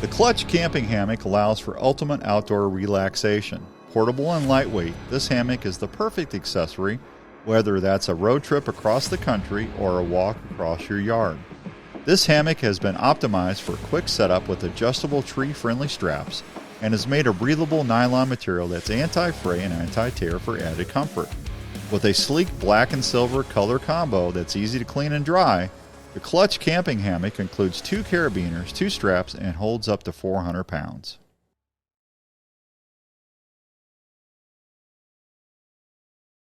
The Clutch Camping Hammock allows for ultimate outdoor relaxation. Portable and lightweight, this hammock is the perfect accessory, whether that's a road trip across the country or a walk across your yard. This hammock has been optimized for quick setup with adjustable tree-friendly straps and is made of breathable nylon material that's anti-fray and anti-tear for added comfort. With a sleek black and silver color combo that's easy to clean and dry, the Clutch Camping Hammock includes 2 carabiners, 2 straps, and holds up to 400 pounds.